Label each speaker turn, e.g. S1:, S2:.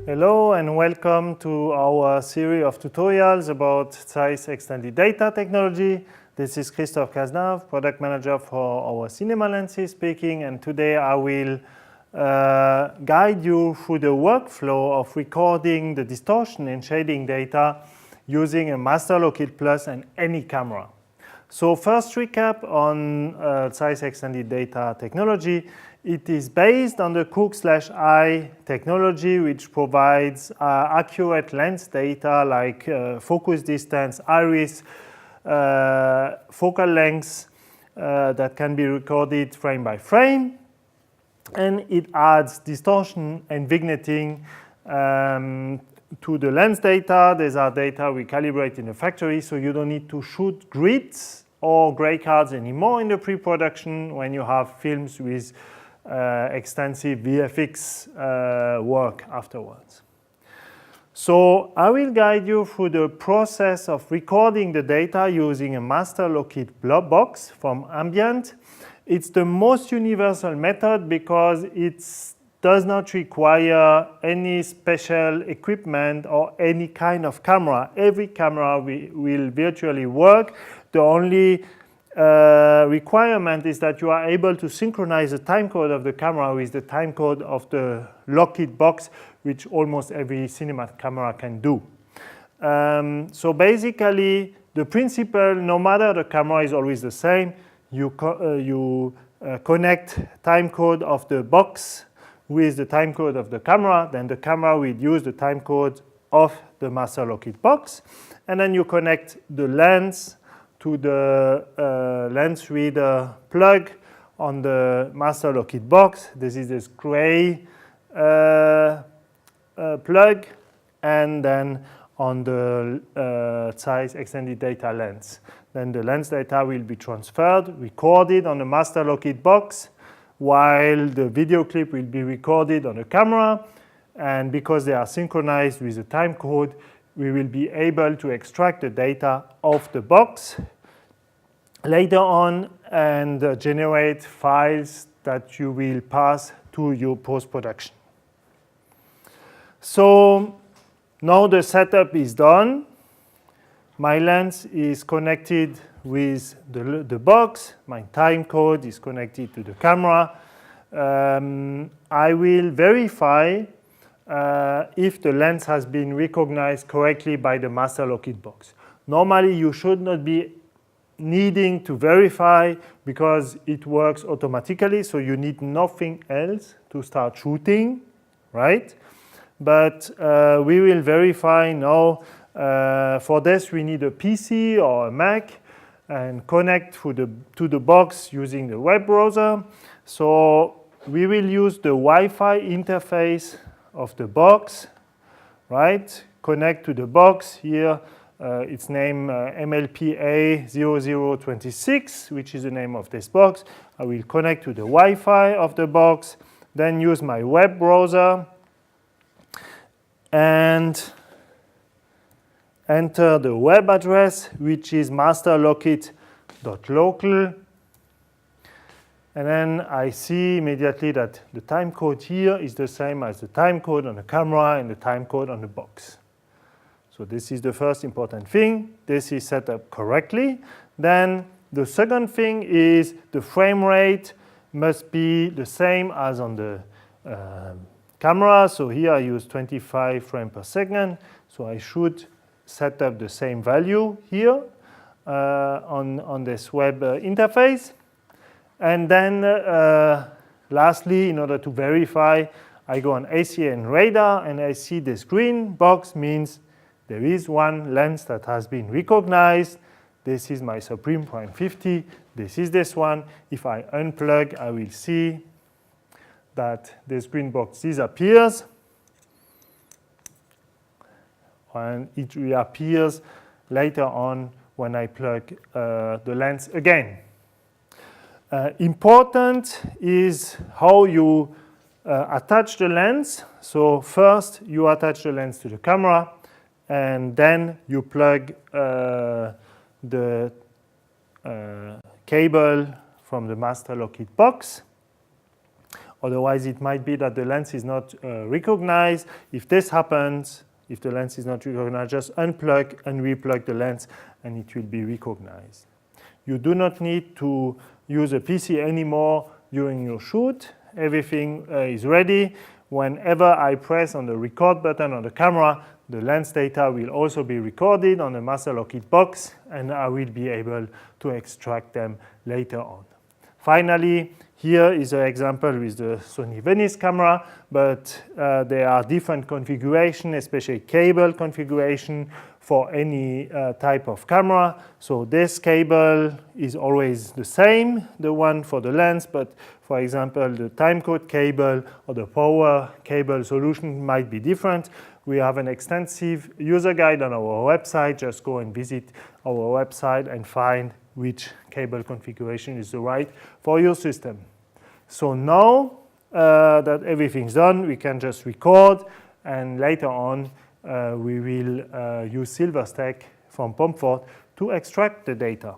S1: Hello and welcome to our series of tutorials about ZEISS extended data technology. This is Christophe Casenavega, product manager for our cinema lenses speaking, and today I will guide you through the workflow of recording the distortion and shading data using a Laster Lockit Plus and any camera. So first recap on ZEISS extended data technology. It is based on the Cook/I technology, which provides accurate lens data like focus distance, iris, focal length that can be recorded frame by frame. And it adds distortion and vignetting to the lens data. These are data we calibrate in the factory, so you don't need to shoot grids or gray cards anymore in the pre-production when you have films with extensive VFX work afterwards. So I will guide you through the process of recording the data using a Laster Lockit box from Ambient. It's the most universal method because it does not require any special equipment or any kind of camera. Every camera will virtually work. The only requirement is that you are able to synchronize the timecode of the camera with the timecode of the Lockit box, which almost every cinema camera can do. So basically, the principle, no matter the camera, is always the same. You connect timecode of the box with the timecode of the camera, then the camera will use the timecode of the Laster Lockit box, and then you connect the lens to the lens reader plug on the Laster Lockit box. This is this gray plug, and then on the ZEISS extended data lens. Then the lens data will be transferred, recorded on the Laster Lockit box, while the video clip will be recorded on the camera. And because they are synchronized with the timecode, we will be able to extract the data of the box later on and generate files that you will pass to your post-production. So now the setup is done. My lens is connected with the box. My timecode is connected to the camera. I will verify if the lens has been recognized correctly by the Laster Lockit box. Normally, you should not be needing to verify because it works automatically, so you need nothing else to start shooting, right? But we will verify now. For this, we need a PC or a Mac and connect to the box using the web browser. So we will use the Wi-Fi interface of the box, right? Connect to the box here. It's named MLPA0026, which is the name of this box. I will connect to the Wi-Fi of the box, then use my web browser and enter the web address, which is masterlockit.local. And then I see immediately that the timecode here is the same as the timecode on the camera and the timecode on the box. So this is the first important thing. This is set up correctly. Then the second thing is the frame rate must be the same as on the camera. So here I use 25 frames per second. So I should set up the same value here on this web interface. And then lastly, in order to verify, I go on ACN radar and I see this green box means there is one lens that has been recognized. This is my Supreme Prime 50. This is this one. If I unplug, I will see that this green box disappears. And it reappears later on when I plug the lens again. Important is how you attach the lens. So first you attach the lens to the camera, and then you plug the cable from the Laster Lockit box Otherwise, it might be that the lens is not recognized. If this happens, if the lens is not recognized, just unplug and replug the lens and it will be recognized. You do not need to use a PC anymore during your shoot. Everything is ready. Whenever I press on the record button on the camera, the lens data will also be recorded on the Laster Lockit box, and I will be able to extract them later on. Finally, here is an example with the Sony Venice camera, but there are different configurations, especially cable configuration for any type of camera. So this cable is always the same, the one for the lens, but for example, the timecode cable or the power cable solution might be different. We have an extensive user guide on our website. Just go and visit our website and find which cable configuration is the right for your system. So now that everything's done, we can just record, and later on we will use Silverstack from Pomfort to extract the data.